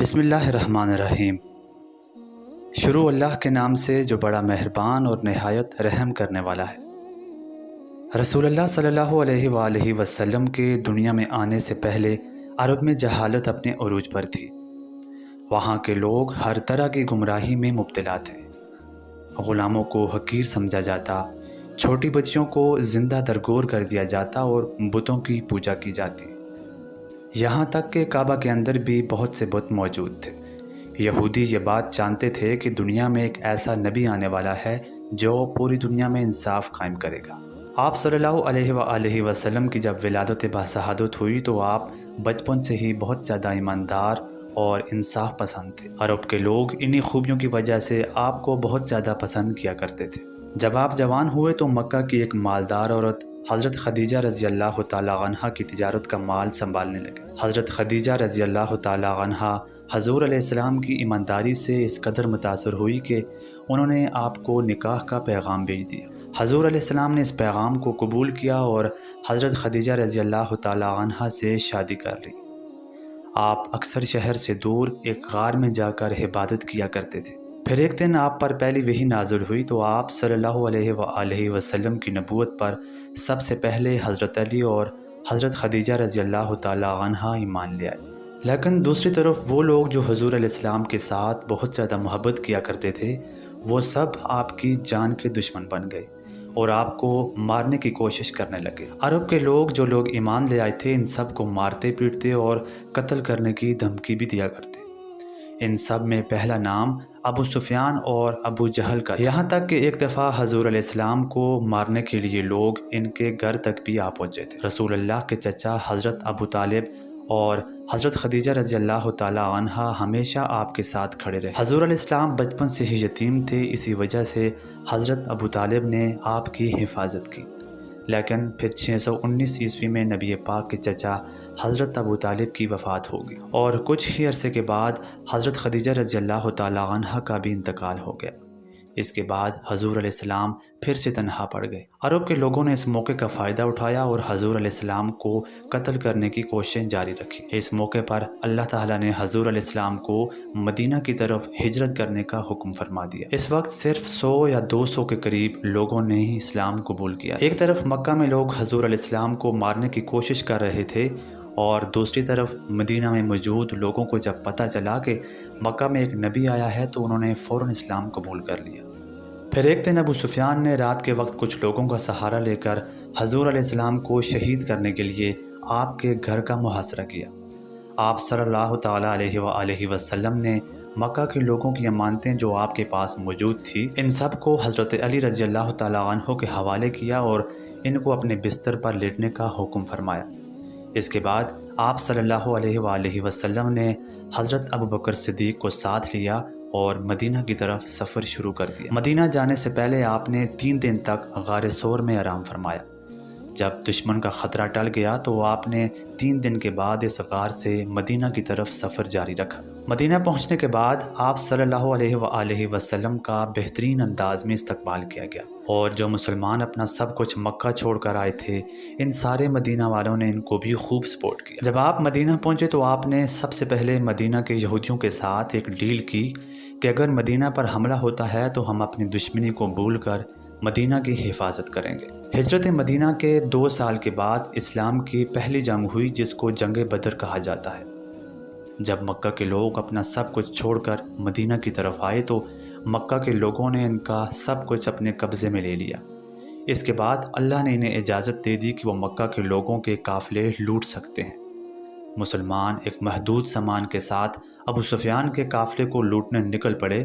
بسم اللہ الرحمن الرحیم۔ شروع اللہ کے نام سے جو بڑا مہربان اور نہایت رحم کرنے والا ہے۔ رسول اللہ صلی اللہ علیہ وآلہ وسلم کے دنیا میں آنے سے پہلے عرب میں جہالت اپنے عروج پر تھی۔ وہاں کے لوگ ہر طرح کی گمراہی میں مبتلا تھے۔ غلاموں کو حقیر سمجھا جاتا، چھوٹی بچیوں کو زندہ درگور کر دیا جاتا اور بتوں کی پوجا کی جاتی۔ یہاں تک کہ کعبہ کے اندر بھی بہت سے بت موجود تھے۔ یہودی یہ بات جانتے تھے کہ دنیا میں ایک ایسا نبی آنے والا ہے جو پوری دنیا میں انصاف قائم کرے گا۔ آپ صلی اللہ علیہ وآلہ وسلم کی جب ولادت باشہادت ہوئی تو آپ بچپن سے ہی بہت زیادہ ایماندار اور انصاف پسند تھے۔ عرب کے لوگ انہی خوبیوں کی وجہ سے آپ کو بہت زیادہ پسند کیا کرتے تھے۔ جب آپ جوان ہوئے تو مکہ کی ایک مالدار عورت حضرت خدیجہ رضی اللہ تعالیٰ عنہ کی تجارت کا مال سنبھالنے لگے۔ حضرت خدیجہ رضی اللہ تعالیٰ عنہ حضور علیہ السلام کی ایمانداری سے اس قدر متاثر ہوئی کہ انہوں نے آپ کو نکاح کا پیغام بھیج دیا۔ حضور علیہ السلام نے اس پیغام کو قبول کیا اور حضرت خدیجہ رضی اللہ تعالیٰ عنہ سے شادی کر لی۔ آپ اکثر شہر سے دور ایک غار میں جا کر عبادت کیا کرتے تھے۔ پھر ایک دن آپ پر پہلی وحی نازل ہوئی تو آپ صلی اللہ علیہ وآلہ وسلم کی نبوت پر سب سے پہلے حضرت علی اور حضرت خدیجہ رضی اللہ تعالیٰ عنہ ایمان لے آئے۔ لیکن دوسری طرف وہ لوگ جو حضور علیہ السلام کے ساتھ بہت زیادہ محبت کیا کرتے تھے وہ سب آپ کی جان کے دشمن بن گئے اور آپ کو مارنے کی کوشش کرنے لگے۔ عرب کے جو لوگ ایمان لے آئے تھے ان سب کو مارتے پیٹتے اور قتل کرنے کی دھمکی بھی دیا کرتے۔ ان سب میں پہلا نام ابو سفیان اور ابو جہل کا، یہاں تک کہ ایک دفعہ حضور علیہ السلام کو مارنے کے لیے لوگ ان کے گھر تک بھی آ پہنچے تھے۔ رسول اللہ کے چچا حضرت ابو طالب اور حضرت خدیجہ رضی اللہ تعالیٰ عنہ ہمیشہ آپ کے ساتھ کھڑے رہے۔ حضور علیہ السلام بچپن سے ہی یتیم تھے، اسی وجہ سے حضرت ابو طالب نے آپ کی حفاظت کی۔ لیکن پھر 619 عیسوی میں نبی پاک کے چچا حضرت ابو طالب کی وفات ہوگی اور کچھ ہی عرصے کے بعد حضرت خدیجہ رضی اللہ تعالیٰ عنہ کا بھی انتقال ہو گیا۔ اس کے بعد حضور علیہ السلام پھر سے تنہا پڑ گئے۔ عرب کے لوگوں نے اس موقع کا فائدہ اٹھایا اور حضور علیہ السلام کو قتل کرنے کی کوششیں جاری رکھی۔ اس موقع پر اللہ تعالیٰ نے حضور علیہ السلام کو مدینہ کی طرف ہجرت کرنے کا حکم فرما دیا۔ اس وقت صرف 100 یا 200 کے قریب لوگوں نے ہی اسلام قبول کیا۔ ایک طرف مکہ میں لوگ حضور علیہ السلام کو مارنے کی کوشش کر رہے تھے اور دوسری طرف مدینہ میں موجود لوگوں کو جب پتہ چلا کہ مکہ میں ایک نبی آیا ہے تو انہوں نے فوراً اسلام قبول کر لیا۔ پھر ایک دن ابو سفیان نے رات کے وقت کچھ لوگوں کا سہارا لے کر حضور علیہ السلام کو شہید کرنے کے لیے آپ کے گھر کا محاصرہ کیا۔ آپ صلی اللہ تعالیٰ علیہ وآلہ وسلم نے مکہ کے لوگوں کی امانتیں جو آپ کے پاس موجود تھی ان سب کو حضرت علی رضی اللہ تعالیٰ عنہ کے حوالے کیا اور ان کو اپنے بستر پر لیٹنے کا حکم فرمایا۔ اس کے بعد آپ صلی اللہ علیہ وآلہ وسلم نے حضرت ابوبکر صدیق کو ساتھ لیا اور مدینہ کی طرف سفر شروع کر دیا۔ مدینہ جانے سے پہلے آپ نے 3 دن تک غار ثور میں آرام فرمایا۔ جب دشمن کا خطرہ ٹل گیا تو آپ نے 3 دن کے بعد اس غار سے مدینہ کی طرف سفر جاری رکھا۔ مدینہ پہنچنے کے بعد آپ صلی اللہ علیہ وآلہ وسلم کا بہترین انداز میں استقبال کیا گیا اور جو مسلمان اپنا سب کچھ مکہ چھوڑ کر آئے تھے ان سارے مدینہ والوں نے ان کو بھی خوب سپورٹ کیا۔ جب آپ مدینہ پہنچے تو آپ نے سب سے پہلے مدینہ کے یہودیوں کے ساتھ ایک ڈیل کی کہ اگر مدینہ پر حملہ ہوتا ہے تو ہم اپنی دشمنی کو بھول کر مدینہ کی حفاظت کریں گے۔ ہجرت مدینہ کے 2 سال کے بعد اسلام کی پہلی جنگ ہوئی جس کو جنگ بدر کہا جاتا ہے۔ جب مکہ کے لوگ اپنا سب کچھ چھوڑ کر مدینہ کی طرف آئے تو مکہ کے لوگوں نے ان کا سب کچھ اپنے قبضے میں لے لیا۔ اس کے بعد اللہ نے انہیں اجازت دے دی کہ وہ مکہ کے لوگوں کے قافلے لوٹ سکتے ہیں۔ مسلمان ایک محدود سامان کے ساتھ ابو سفیان کے قافلے کو لوٹنے نکل پڑے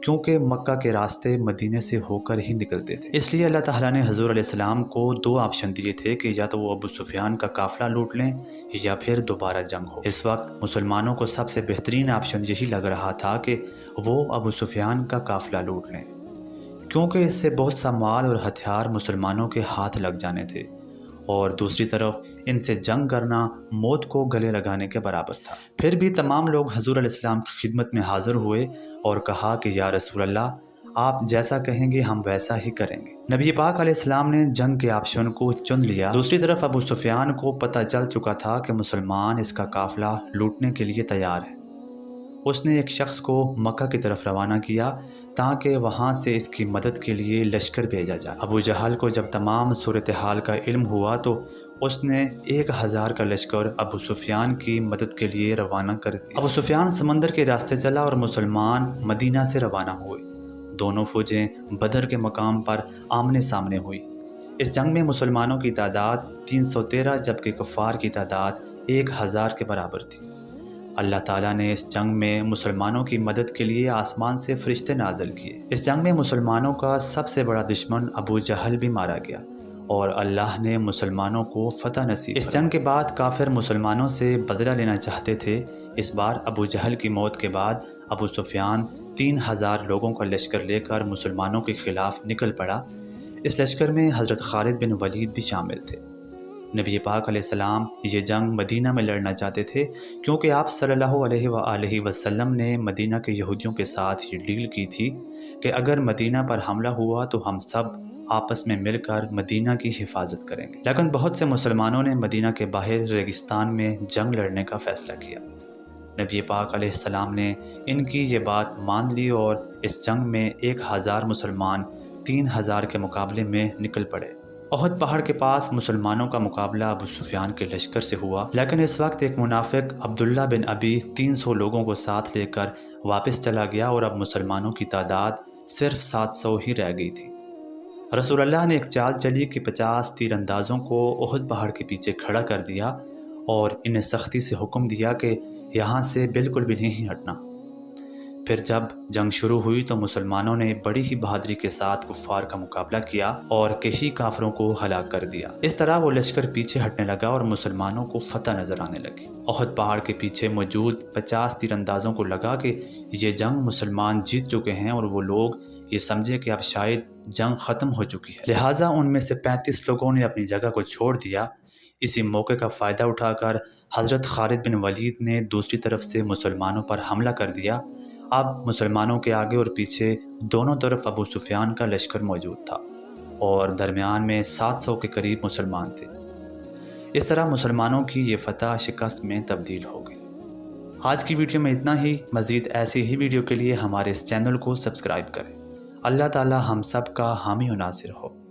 کیونکہ مکہ کے راستے مدینے سے ہو کر ہی نکلتے تھے۔ اس لیے اللہ تعالیٰ نے حضور علیہ السلام کو 2 آپشن دیے تھے کہ یا تو وہ ابو سفیان کا قافلہ لوٹ لیں یا پھر دوبارہ جنگ ہو۔ اس وقت مسلمانوں کو سب سے بہترین آپشن یہی لگ رہا تھا کہ وہ ابو سفیان کا قافلہ لوٹ لیں کیونکہ اس سے بہت سا مال اور ہتھیار مسلمانوں کے ہاتھ لگ جانے تھے اور دوسری طرف ان سے جنگ کرنا موت کو گلے لگانے کے برابر تھا۔ پھر بھی تمام لوگ حضور علیہ السلام کی خدمت میں حاضر ہوئے اور کہا کہ یا رسول اللہ آپ جیسا کہیں گے ہم ویسا ہی کریں گے۔ نبی پاک علیہ السلام نے جنگ کے آپشن کو چن لیا۔ دوسری طرف ابو سفیان کو پتہ چل چکا تھا کہ مسلمان اس کا قافلہ لوٹنے کے لیے تیار ہے اس نے ایک شخص کو مکہ کی طرف روانہ کیا تاکہ وہاں سے اس کی مدد کے لیے لشکر بھیجا جائے۔ ابو جہل کو جب تمام صورتحال کا علم ہوا تو اس نے 1000 کا لشکر ابو سفیان کی مدد کے لیے روانہ کر دیا۔ ابو سفیان سمندر کے راستے چلا اور مسلمان مدینہ سے روانہ ہوئے۔ دونوں فوجیں بدر کے مقام پر آمنے سامنے ہوئی۔ اس جنگ میں مسلمانوں کی تعداد 313 جبکہ کفار کی تعداد 1000 کے برابر تھی۔ اللہ تعالیٰ نے اس جنگ میں مسلمانوں کی مدد کے لیے آسمان سے فرشتے نازل کیے۔ اس جنگ میں مسلمانوں کا سب سے بڑا دشمن ابو جہل بھی مارا گیا اور اللہ نے مسلمانوں کو فتح نصیب۔ اس جنگ کے بعد کافر مسلمانوں سے بدلہ لینا چاہتے تھے۔ اس بار ابو جہل کی موت کے بعد ابو سفیان 3000 لوگوں کا لشکر لے کر مسلمانوں کے خلاف نکل پڑا۔ اس لشکر میں حضرت خالد بن ولید بھی شامل تھے۔ نبی پاک علیہ السلام یہ جنگ مدینہ میں لڑنا چاہتے تھے کیونکہ آپ صلی اللہ علیہ وآلہ وسلم نے مدینہ کے یہودیوں کے ساتھ یہ ڈیل کی تھی کہ اگر مدینہ پر حملہ ہوا تو ہم سب آپس میں مل کر مدینہ کی حفاظت کریں گے۔ لیکن بہت سے مسلمانوں نے مدینہ کے باہر ریگستان میں جنگ لڑنے کا فیصلہ کیا۔ نبی پاک علیہ السلام نے ان کی یہ بات مان لی اور اس جنگ میں 1000 مسلمان 3000 کے مقابلے میں نکل پڑے۔ احد پہاڑ کے پاس مسلمانوں کا مقابلہ ابو سفیان کے لشکر سے ہوا، لیکن اس وقت ایک منافق عبداللہ بن ابی 300 لوگوں کو ساتھ لے کر واپس چلا گیا اور اب مسلمانوں کی تعداد صرف 700 ہی رہ گئی تھی۔ رسول اللہ نے ایک چال چلی کہ 50 تیر اندازوں کو احد پہاڑ کے پیچھے کھڑا کر دیا اور انہیں سختی سے حکم دیا کہ یہاں سے بالکل بھی نہیں ہٹنا۔ پھر جب جنگ شروع ہوئی تو مسلمانوں نے بڑی ہی بہادری کے ساتھ کفار کا مقابلہ کیا اور کئی کافروں کو ہلاک کر دیا۔ اس طرح وہ لشکر پیچھے ہٹنے لگا اور مسلمانوں کو فتح نظر آنے لگی۔ احد پہاڑ کے پیچھے موجود 50 تیر اندازوں کو لگا کہ یہ جنگ مسلمان جیت چکے ہیں اور وہ لوگ یہ سمجھے کہ اب شاید جنگ ختم ہو چکی ہے، لہٰذا ان میں سے 35 لوگوں نے اپنی جگہ کو چھوڑ دیا۔ اسی موقع کا فائدہ اٹھا کر حضرت خالد بن ولید نے دوسری طرف سے مسلمانوں پر حملہ کر دیا۔ اب مسلمانوں کے آگے اور پیچھے دونوں طرف ابو سفیان کا لشکر موجود تھا اور درمیان میں 700 کے قریب مسلمان تھے۔ اس طرح مسلمانوں کی یہ فتح شکست میں تبدیل ہو گئی۔ آج کی ویڈیو میں اتنا ہی۔ مزید ایسی ہی ویڈیو کے لیے ہمارے اس چینل کو سبسکرائب کریں۔ اللہ تعالی ہم سب کا حامی و ناصر ہو۔